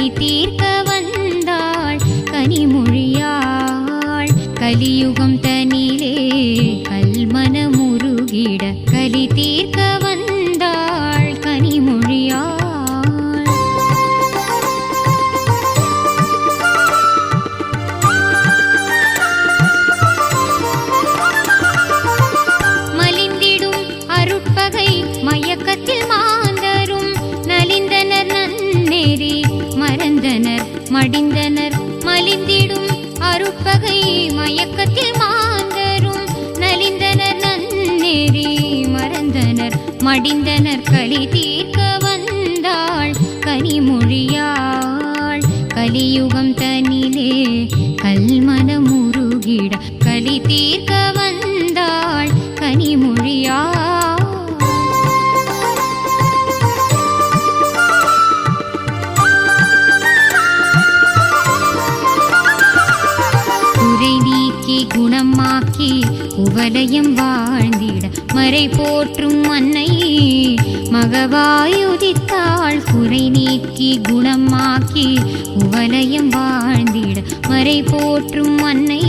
கலி தீர்க்க வந்தாள் கனிமொழியாள் கலியுகம் தனிலே கல்மனமுருகிட கலி தீர்க்க வந்தாள் கனிமொழியாள் மலிந்திடும் அருட்பகை மயக்கத்தில் மாந்தரும் நலிந்தனர் நன்னெறி மறந்தனர் மடிந்தனர் மலிந்திடும் அருட்பகை மயக்கத்தில் மாந்தரும் நலிந்தனர் நன்னெறி மறந்தனர் மடிந்தனர் கலி தீர்க்க வந்தாள் கனிமொழியாள் கலியுகம் தனிலே கல்மனமுருகிட கலி தீர்க்க வந்தாள் கனிமொழியாள் குறை நீக்கி குணமாக்கி குவலயம் வாழ்ந்திட மறை போற்றும் அன்னை மகவாயுதித்தாள் குறை நீக்கி குணமாக்கி குவலயம் வாழ்ந்திட மறை போற்றும் அன்னை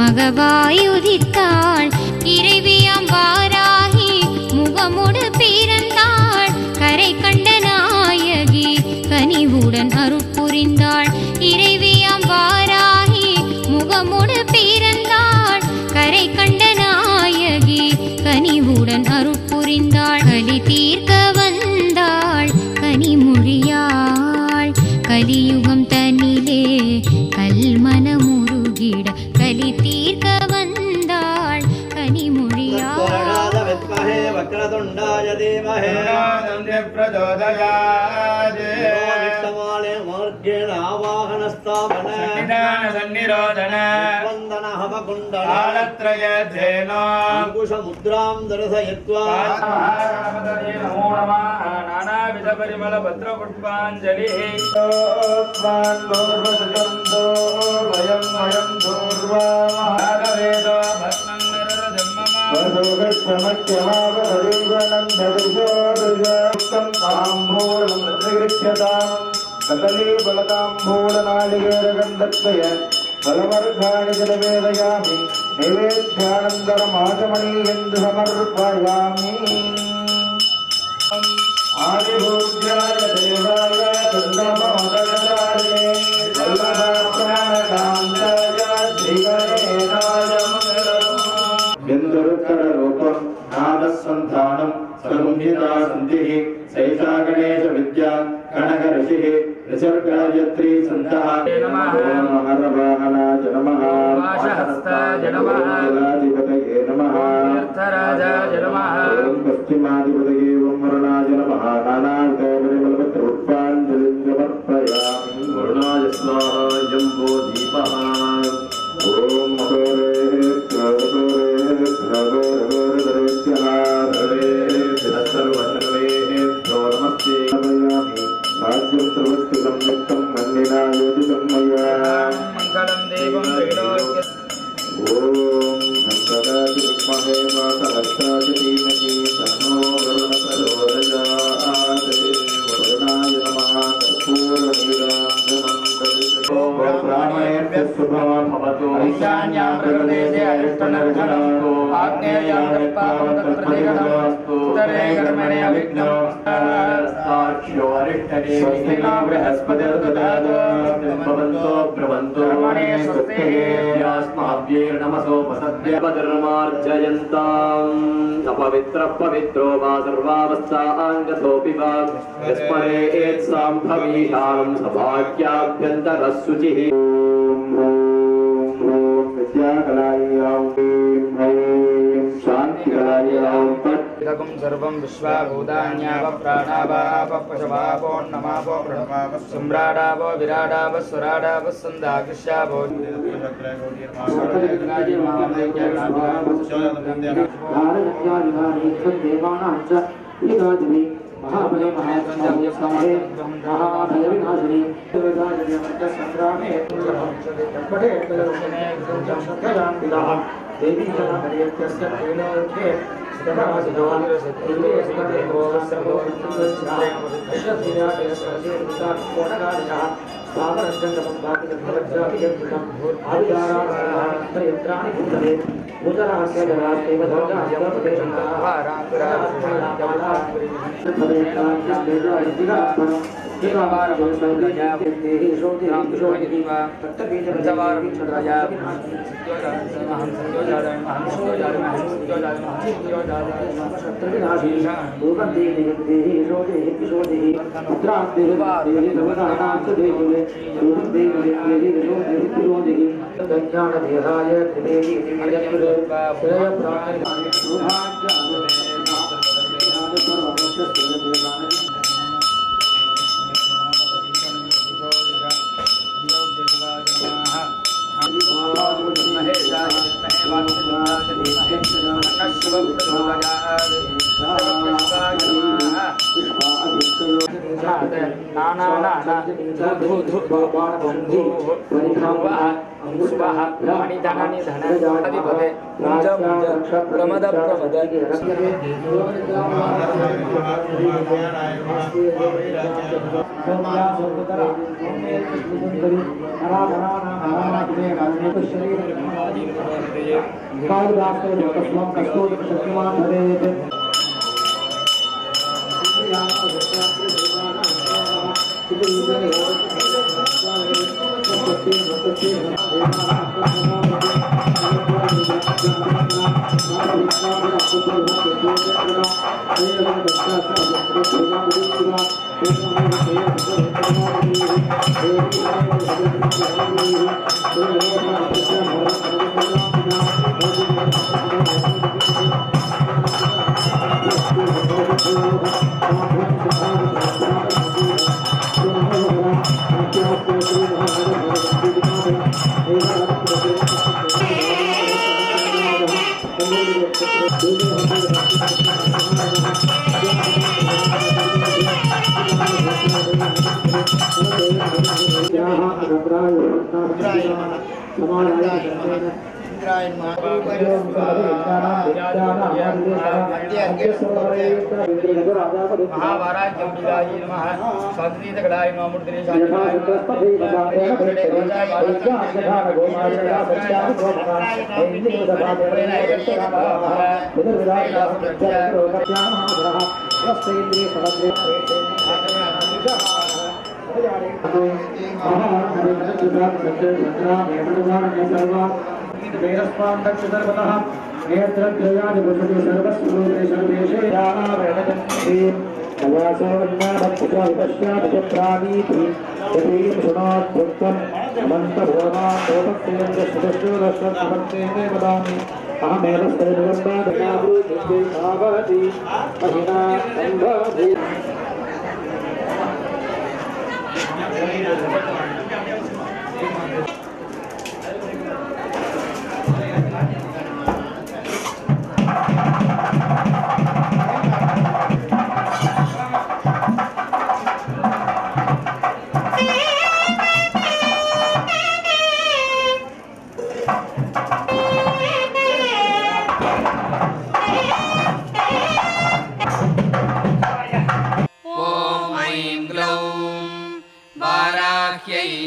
மகவாயுதித்தாள் இறைவியாம் வாராகி முகமுடு பிறந்தாள் கரை கண்ட நாயகி கனிவுடன் அருட்புரிந்தாள் இறைவியாம் வாராகி முகமுடு பிறந்தாள் கரை கண்ட நாயகி கனிவுடன் அருட்புரிந்தாள் கலி தீர்க்க வந்தாள் கனிமொழியாள் கலியுகம் தனிலே கல்மனமுருகிட கலி தீர்க்க வந்தாள் கனிமொழியாள் வக்ரதுண்டாய தீமஹே பிரச்சோதயாத் மார்கேண ஆவாஹனஸ்தாபன சன்னிதான சன்னிரோதன வந்தன ஹவகுண்டல காலத்ரயதேன அங்குஷமுத்ராம் தரசயத்வா நமோ நமः நானாவித பரிமள பத்ர புஷ்பாஞ்சலி ஸ்வான் லோர்வசந்தோ வயம் வயம் தூர்வா மகாவேதோ பத்மம் கதலீ பலதாம்பூலநாளிகேரகந்தத்வய பலவர்காணி ஜலவேதயாமி நைவேத்யானந்தரமாசமணி என்று சமர்ப்பயாமி ஆதிபூஜ்யாய தேவாய தந்தமோதகதாரிணே வல்லபாப்ராணகாந்தாய ஸ்ரீகணேனாய எந்தொருக்கட ரூபம் நாதசந்தானம் சகும்ஹிதா சந்திஹ சைஷா கணேச வித்யா கனக ரிஷிஹ ரிஷர்காயத்ரி சந்தஹ நமः மஹரவாஹனாய நமः வாசஹஸ்தாய நமः ஜலாதிபதயே நமः தீர்த்தராஜாய நமः ஓம் பஸ்திமாதிபதயே ஓம் வருணாய நமः நானாவிதபரிமளபத்ர புஷ்பாஞ்சலி சமர்ப்பயாமி வருணாய ஸ்வாஹா ஜம்போ தீபः ஓம் மகரே ईशान्यां प्रदेशे अरिष्टनर्घनस्तु आग्नेयां पावं तत्प्रतिगणमस्तु उत्तरे कर्मणे अविघ्नमस्ताक्ष्यो अरिष्टने स्वस्तिना बृहस्पतिर्ददातु भवन्तो ब्रवन्तो कर्मणे स्वस्तिः यास्माभ्ये नमसोपसद्य पदर्मार्जयन्ताम् अपवित्रः पवित्रो वा सर्वावस्थाङ्गतोऽपि वा यस्मरेत् साम्भवीहानं सभाग्याभ्यन्तरः शुचिः शांतिकलायं सर्वं विश्वाभूतान्याव प्राणावाप पशवापो नमापो प्रणमाप सम्राडावो विराडाव स्वराडाव संदाकृष्यावो महाबले महासंजय समाहे महाभय विनाशिनी संग्रामे पठे देवी जनादयत्यस्य तेनोखे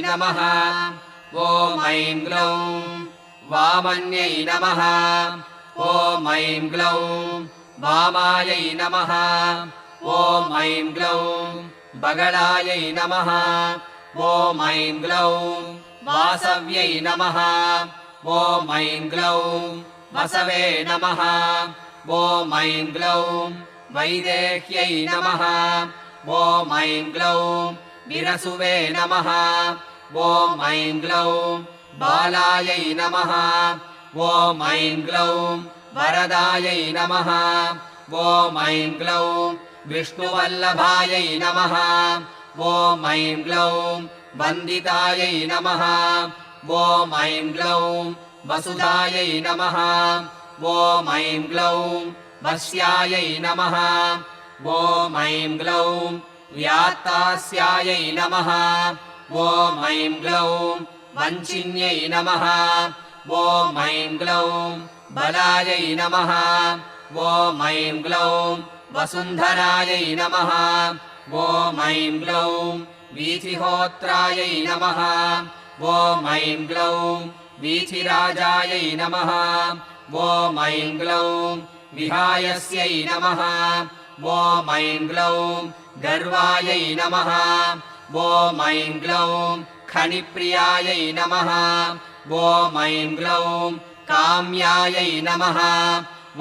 नमः ॐ ऐं ग्लौं वामन्यै नमः ॐ ऐं ग्लौं वामायै नमः ॐ ऐं ग्लौं बगलायै नमः ॐ ऐं ग्लौं वासव्यै नमः ॐ ऐं ग्लौं वसवे नमः ॐ ऐं ग्लौं वैदेह्यै नमः ॐ ऐं ग्लौं विरसुवे नमः ॐ ऐं ग्लौं बालायै नमः ॐ ऐं ग्लौं वरदायै नमः ॐ ऐं ग्लौं विष्णुवल्लभायै नमः ॐ ऐं ग्लौं वन्दितायै नमः ॐ ऐं ग्लौं वसुधायै नमः ॐ ऐं ग्लौं वस्यायै नमः ॐ ऐं ग्लौं व्यात्तास्यायै नमः ॐ ऐं ग्लौं वञ्चिन्यै नमः ॐ ऐं ग्लौं बलायै नमः ॐ ऐं ग्लौं वसुन्धरायै नमः ॐ ऐं ग्लौं वीथिहोत्रायै नमः ॐ ऐं ग्लौं वीथिराजायै नमः ॐ ऐं ग्लौं विहायस्यै नमः ॐ ऐं ग्लौं गर्वायै नमः ॐ ऐं ग्लौं खनिप्रियायै नमः ॐ ऐं ग्लौं काम्यायै नमः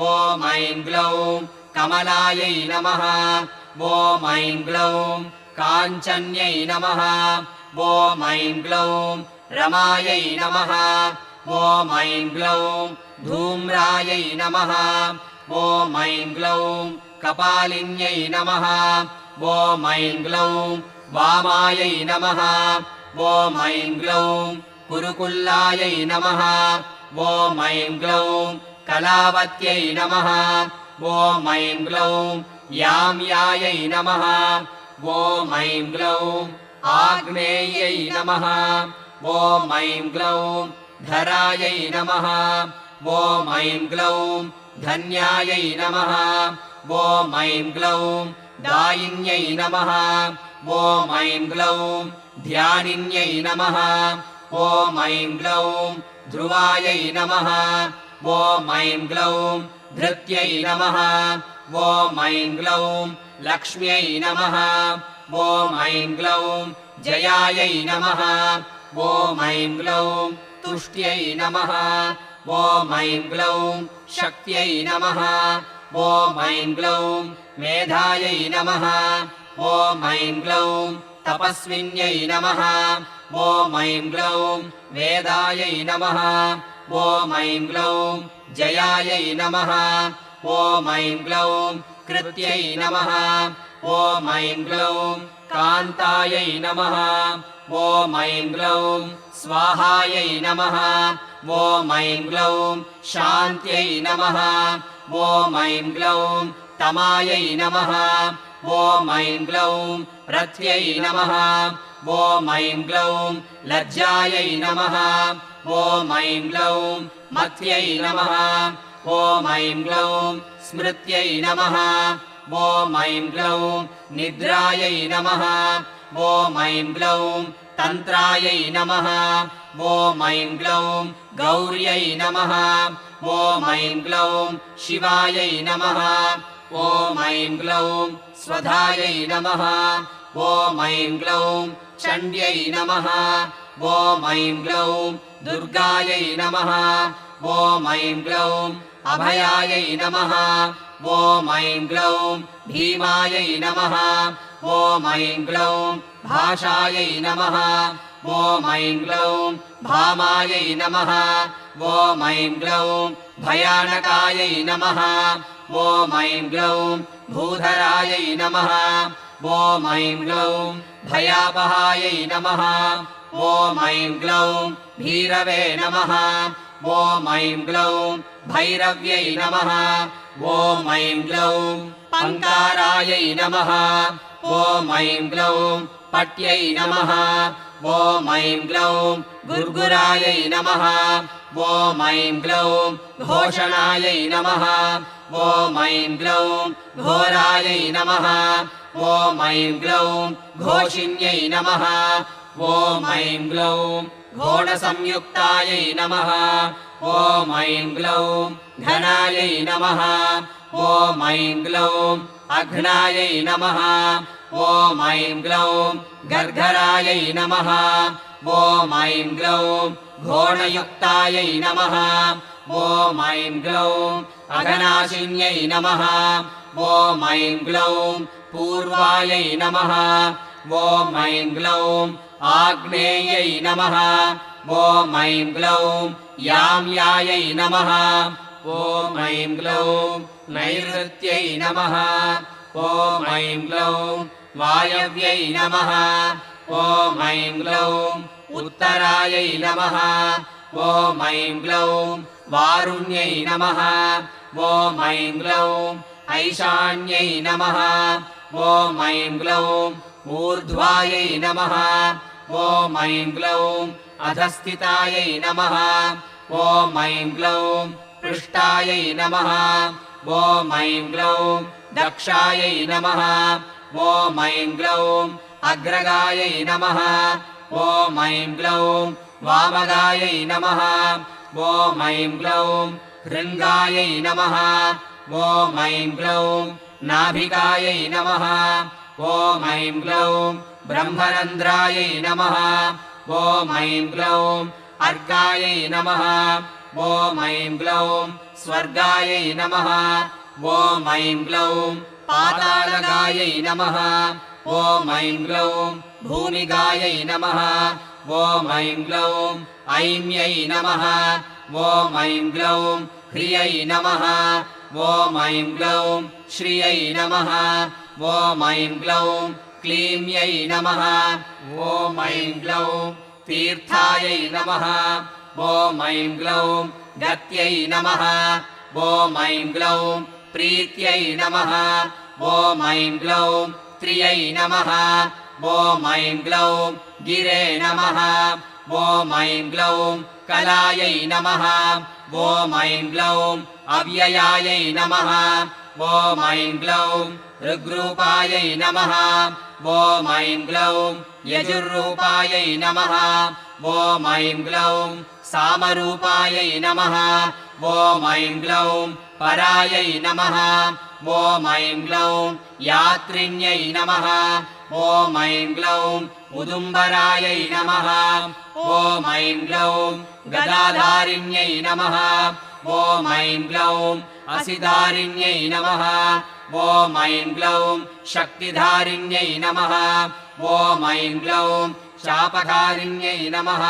ॐ ऐं ग्लौं कमलायै नमः ॐ ऐं ग्लौं काञ्चन्यै नमः ॐ ऐं ग्लौं रमायै नमः ॐ ऐं ग्लौं धूम्रायै नमः ॐ ऐं ग्लौं कपालिन्यै नमः ॐ ऐं ग्लौं वामायै नमः ॐ ऐं ग्लौं कुरुकुल्लायै नमः ॐ ऐं ग्लौं कलावत्यै नमः ॐ ऐं ग्लौं याम्यायै नमः ॐ ऐं ग्लौं आग्नेयै नमः ॐ ऐं ग्लौं धरायै नमः ॐ ऐं ग्लौं धन्यायै नमः ॐ ऐं ग्लौं दायिन्यै नमः ॐ ऐं ग्लौं ध्यानिन्यै नमः ॐ ऐं ग्लौं ध्रुवायै नमः ॐ ऐं ग्लौं धृत्यै नमः ॐ ऐं ग्लौं लक्ष्म्यै नमः ॐ ऐं ग्लौं जयायै नमः ॐ ऐं ग्लौं तुष्ट्यै नमः ॐ ऐं ग्लौं शक्त्यै नमः ॐ ऐं ग्लौं मेधायै नमः ॐ ऐं ग्लौं तपस्विन्यै नमः ॐ ऐं ग्लौं वेदायै नमः ॐ ऐं ग्लौं जयायै नमः ॐ ऐं ग्लौं कृत्यै नमः ॐ ऐं ग्लौं कान्तायै नमः ॐ ऐं ग्लौं स्वाहायै नमः ॐ ऐं ग्लौं शान्त्यै नमः ॐ ऐं ग्लौं तमायै नमः ॐ ऐं ग्लौं रथ्यै नमः ॐ ऐं ग्लौं लज्जायै नमः ॐ ऐं ग्लौं मत्यै नमः ॐ ऐं ग्लौं स्मृत्यै नमः ॐ ऐं ग्लौं निद्रायै नमः ॐ ऐं ग्लौं तन्त्रायै नमः ॐ ऐं ग्लौं गौर्यै नमः ॐ ऐं ग्लौं शिवायै नमः ॐ ऐं ग्लौं स्वधायै नमः ॐ ऐं ग्लौं चण्ड्यै नमः ॐ ऐं ग्लौं दुर्गायै नमः ॐ ऐं ग्लौं अभयायै नमः ॐ ऐं ग्लौं भीमायै नमः ॐ ऐं ग्लौं भाषायै नमः ॐ ऐं ग्लौं भामायै नमः ॐ ऐं ग्लौं भयानकायै नमः ॐ ऐं ग्लौं भूधरायै नमः ॐ ऐं ग्लौं भयापहायै नमः ॐ ऐं ग्लौं भीरवे नमः ॐ ऐं ग्लौं भैरव्यै नमः ॐ ऐं ग्लौं पङ्कारायै नमः ॐ ऐं ग्लौं पट्यै नमः ॐ ऐं ग्लौं गुर्गुरायै नमः ॐ ऐं ग्लौं घोषणायै नमः ॐ ऐं ग्लौं घोरायै नमः ॐ ऐं ग्लौं घोषिन्यै नमः ॐ ऐं ग्लौं घोणसंयुक्तायै नमः ॐ ऐं ग्लौं घनायै नमः ॐ ऐं ग्लौं अघ्नायै नमः ॐ ऐं ग्लौं गर्गरायै नमः ॐ ऐं ग्लौं घोणयुक्तायै नमः ॐ ऐं ग्लौं अघनाशिन्यै नमः ॐ ऐं ग्लौं पूर्वायै नमः ॐ ऐं ग्लौं आग्नेयै नमः ॐ ऐं ग्लौं याम्यायै नमः ॐ ऐं ग्लौं नैऋत्यै नमः ॐ ऐं ग्लौं वायव्यै नमः ॐ ऐं ग्लौं उत्तरायै नमः ॐ ऐं ग्लौं वारुण्यै नमः ॐ ऐं ग्लौं ऐशान्यै नमः ॐ ऐं ग्लौं ऊर्ध्वायै नमः ॐ ऐं ग्लौं अधस्थितायै नमः ॐ ऐं ग्लौं पृष्ठायै नमः ॐ ऐं ग्लौं दक्षायै नमः ॐ ऐं ग्लौं अग्रगायै नमः ॐ ऐं ग्लौं वामगायै नमः ॐ ऐं ग्लौं हृङ्गायै नमः ॐ ऐं ग्लौं नाभिकायै नमः ॐ ऐं ग्लौं ब्रह्मरन्ध्रायै नमः ॐ ऐं ग्लौं अर्कायै नमः ॐ ऐं ग्लौं स्वर्गायै नमः ॐ ऐं ग्लौं पातालगायै नमः ॐ ऐं ग्लौं भूमिगायै नमः ॐ ऐं ग्लौं ऐम्यै नमः ॐ ऐं ग्लौं ह्रियै नमः ॐ ऐं ग्लौं श्रियै नमः ॐ ऐं ग्लौं क्लीम्यै नमः ॐ ऐं ग्लौं तीर्थायै नमः ॐ ऐं ग्लौं गत्यै नमः ॐ ऐं ग्लौं प्रीत्यै नमः ॐ ऐं ग्लौं त्रियै नमः ॐ ऐं ग्लौं गिरे नमः ॐ ऐं ग्लौं कलायै नमः ॐ ऐं ग्लौं अव्ययायै नमः ॐ ऐं ग्लौं ऋग्रूपायै नमः ॐ ऐं ग्लौं यजुर्रूपायै नमः ॐ ऐं ग्लौं सामरूपायै नमः ॐ ऐं ग्लौं परायै नमः ॐ ऐं ग्लौं यात्रिण्यै नमः ॐ ऐं ग्लौं उदुम्बरायै नमः ॐ ऐं ग्लौं गदाधारिण्यै नमः ॐ ऐं ग्लौं असिधारिण्यै नमः ॐ ऐं ग्लौं शक्तिधारिण्यै नमः ॐ ऐं ग्लौं शापधारिण्यै नमः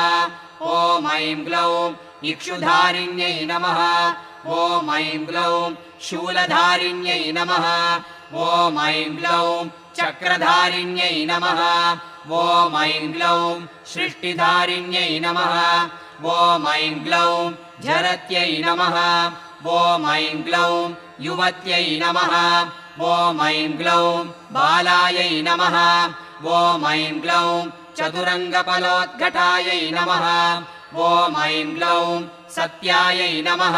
ॐ ऐं ग्लौं इक्षुधारिण्यै नमः ॐ ऐं ग्लौं शूलधारिण्यै नमः ॐ ऐं ग्लौं चक्रधारिण्यै नमः ॐ ऐं ग्लौं सृष्टिधारिण्यै नमः ॐ ऐं ग्लौं झरत्यै नमः ॐ ऐं ग्लौं युवत्यै नमः ॐ ऐं ग्लौं बालायै नमः ॐ ऐं ग्लौं चतुरङ्गफलोद्घटायै नमः ॐ ऐं ग्लौं सत्यायै नमः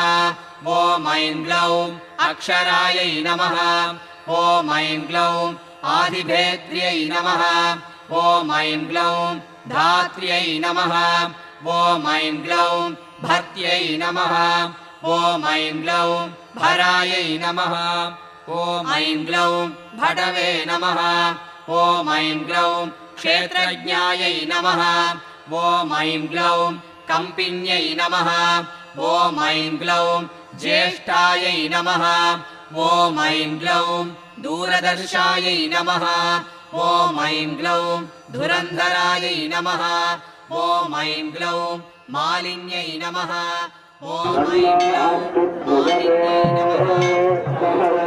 ॐ ऐं ग्लौं अक्षरायै नमः ॐ ऐं ग्लौं आदिभेद्र्यै नमः ॐ ऐं ग्लौं धात्र्यै नमः ॐ ऐं ग्लौं भर्त्यै नमः ॐ ऐं ग्लौं भरायै नमः ॐ ऐं ग्लौं भटवे नमः ॐ ऐं ग्लौं क्षेत्रज्ञायै नमः ॐ ऐं ग्लौं कम्पिन्यै नमः ॐ ऐं ग्लौं ज्येष्ठायै नमः ॐ ऐं ग्लौं दूरदर्शायै नमः ॐ ऐं ग्लौं धुरन्धरायै नमः ॐ ऐं ग्लौं मालिन्यै नमः ॐ ऐं ग्लौं मालिन्यै नमः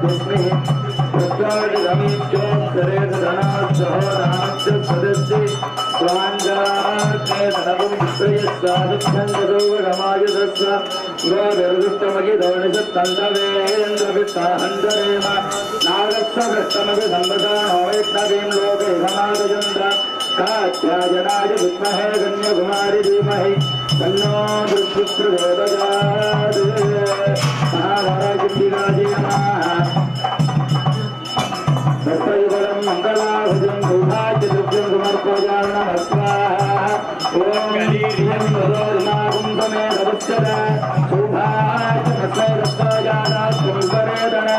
दुर्गा कात्यायनाय विद्महे कन्याकुमारी धीमहि तन्नो दुर्गुः प्रचोदयात् महाभारतविराजे नमः तस्यैवरं मङ्गलाभुजं सौभाग्यद्रव्यं समर्पयामि नमः स्वाहा ॐ गरीर्यं वरोर्नागुं समेतवत्सर सौभाग्यमस्मैरस्ताजानात् पुंसवेदन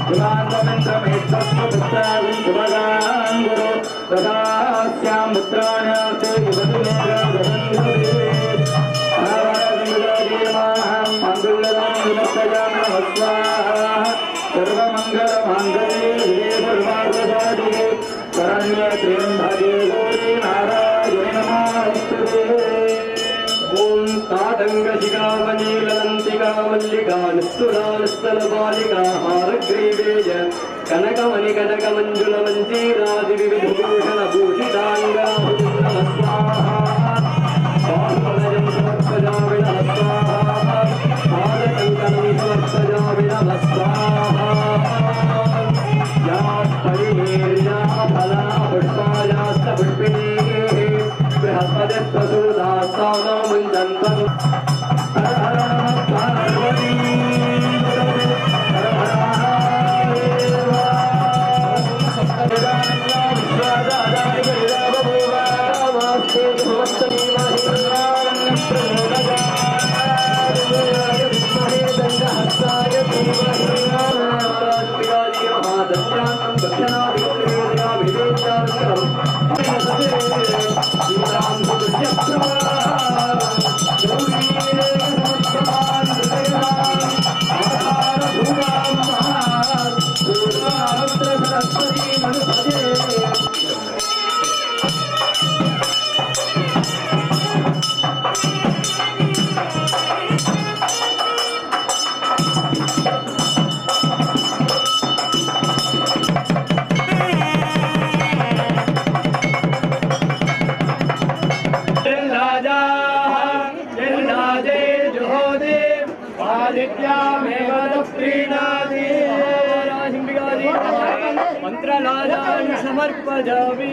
हिमान्तमिन्द्रमेतस्य पुत्रागुं शुभगां गुरु तदास्यां पुत्राण्यार्थे सर्वमङ्गलमाङ्गल्ये सर्वार्थसाधिके शरण्ये त्र्यम्बके गौरी नारायणे नमोऽस्तुते ॐ तातङ्गशिखामणिलदन्तिका मल्लिका निस्तुलानिस्तलबालिका हारग्रीवेज कनकमणिकनकमञ्जुलमञ्जीरादिविविधभूषणभूषिताङ्गाहुं नमः स्वाहा बाहुबलजं समर्पयामि नमः स्वाहा पादकङ्कणं समर्पयामि नमः स्वाहा या परिमेर्या फला पुष्पायाश्च पुष्पिणीः बृहस्पतिप्रसूदास्तानो मुञ्चन्तम् हर हर नमः पार्वती मंत्रलाजान् समर्पयामि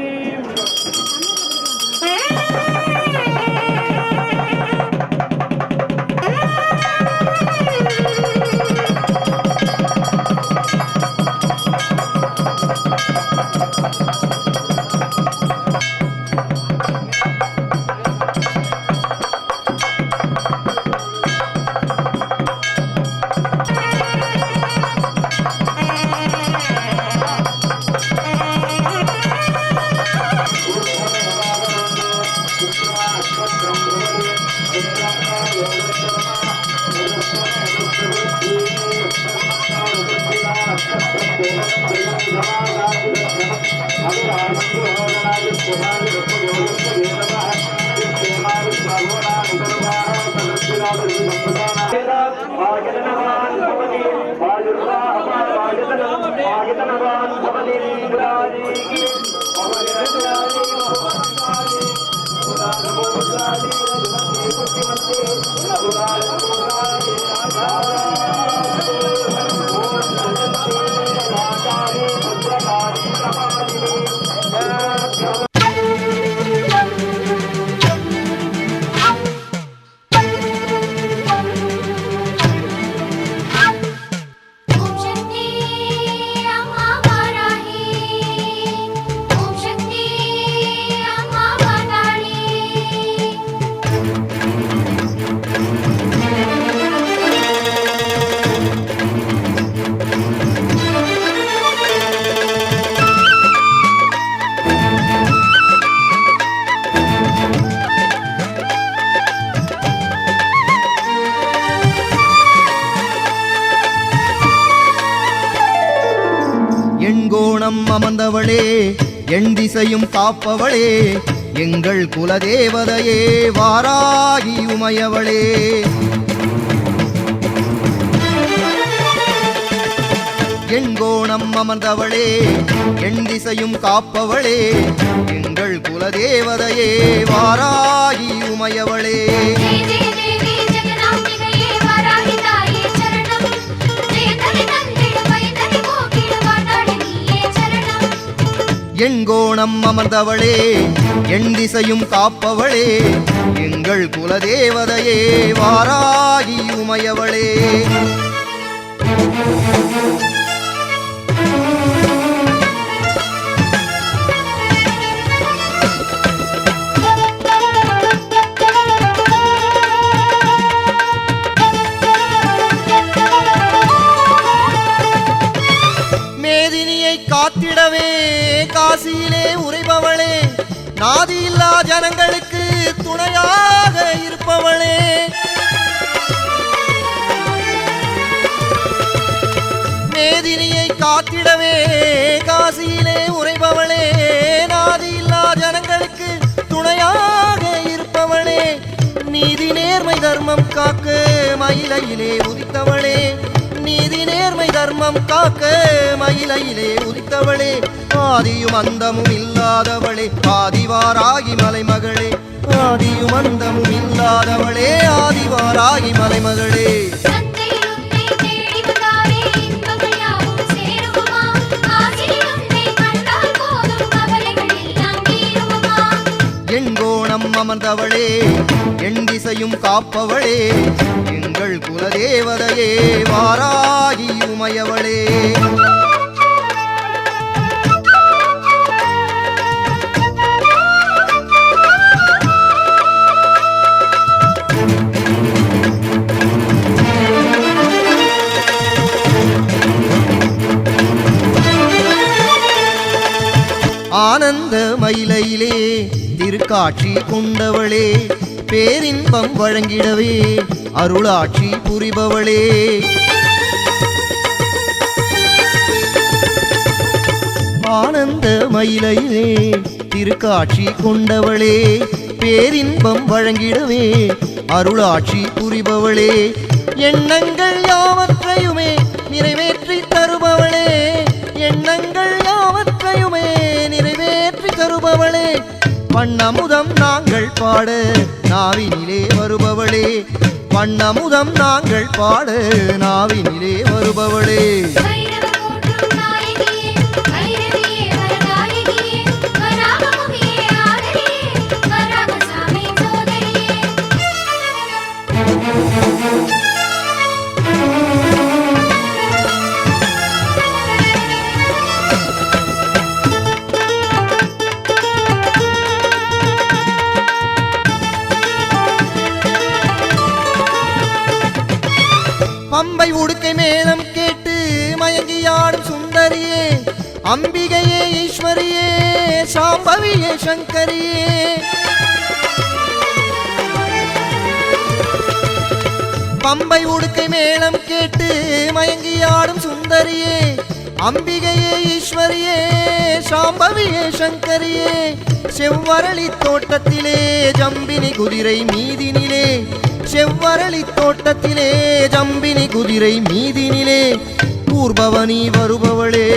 எண்கோணம் அமர்ந்தவளே எண் திசையும் காப்பவளே எங்கள் குலதேவதையே வாராகி உமையவளே எண்கோணம் அமர்ந்தவளே எண் திசையும் காப்பவளே எங்கள் குலதேவதையே வாராகி உமையவளே ஜெய ஜெய தேவி ஜெகநாம்பிகையே வாராகி தாயே சரணம் ஜெயந்தரி தந்திடு பயந்தரி போக்கிடு வாதாடி நீயே சரணம் எண்கோணம் அமர்ந்தவளே எண் திசையும் காப்பவளே எங்கள் குலதேவதையே வாராகி உமையவளே மேதினியை காத்திடவே காசியிலே உறைபவளே நாதியில்லா ஜனங்களுக்கு துணையாக இருப்பவளே மேதினியை காத்திடவே காசியிலே உறைபவளே நாதியில்லா ஜனங்களுக்கு துணையாக இருப்பவளே நீதி நேர்மை தர்மம் காக்க மயிலையிலே உதித்தவளே நீதி நேர்மை தர்மம் காக்க மயிலையிலே உதித்தவளே ஆதியும் அந்தமும் இல்லாதவளே ஆதிவாராகி மலைமகளே ஆதியும் அந்தமும் இல்லாதவளே ஆதிவாராகி மலைமகளே தந்தையில் உன்னை தேடி வந்தாரே இன்பங்கள் யாவும் சேருமா ஆசிரியில் உன்னை கண்டால் போதும் கவலைகள் எல்லாம் தீருமா எண்கோணம் அமர்ந்தவளே எண் திசையும் காப்பவளே எங்கள் குலதேவதையே வாராகி உமையவளே ஆனந்த மயிலையிலே திருக்காட்சி கொண்டவளே பேரின்பம் வழங்கிடவே அருளாட்சி புரிபவளே ஆனந்த மயிலையிலே திருக்காட்சி கொண்டவளே பேரின்பம் வழங்கிடவே அருளாட்சி புரிபவளே எண்ணங்கள் யாவற்றையுமே நிறைவேற்றி தருபவளே எண்ணங்கள் யாவற்றையுமே நிறைவேற்றி தருபவளே வண்ணமுதம் நாங்கள் பாட நாவினிலே வருபவளே வண்ணமுதம் நாங்கள் பாட நாவினிலே வருபவளே வைரவ போற்றும் நாயகியே வைரவியே வரதாயகியே வராகமுகியே ஆதரியே வராகசாமி சோதரியே பம்பை உடுக்கை மேளம் கேட்டு மயங்கியாடும் சுந்தரியே அம்பிகையே ஈஸ்வரியே சாம்பவியே சங்கரியே பம்பை உடுக்கை மேளம் கேட்டு மயங்கியாடும் சுந்தரியே அம்பிகையே ஈஸ்வரியே சாம்பவியே சங்கரியே செவ்வரளி தோட்டத்திலே ஜம்பினி குதிரை மீதினிலே செவ்வரளி தோட்டத்திலே ஜம்பினி குதிரை மீதினிலே ஊர்பவனி வருபவளே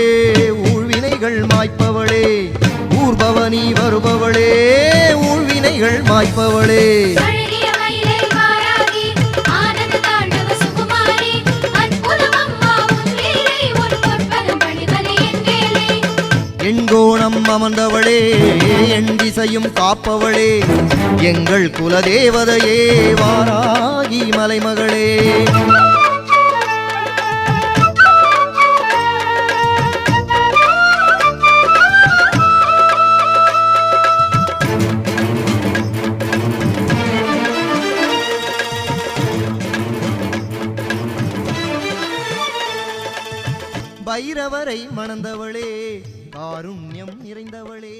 ஊழ்வினைகள் மாய்ப்பவளே ஊர்பவனி வருபவளே ஊழ்வினைகள் மாய்ப்பவளே அழகிய மயிலை வாராகி ஆனந்த தாண்டவ சுகுமாரி அற்புதம் அம்மா உன் லீலை உன் பொற்பதம் பணிவதே என் வேலை எண்கோணம் அமர்ந்தவளே எண் திசையும் காப்பவளே எங்கள் குலதேவதையே வாராகி மலைமகளே பைரவரை மணந்தவளே காருண்யம் நிறைந்தவளே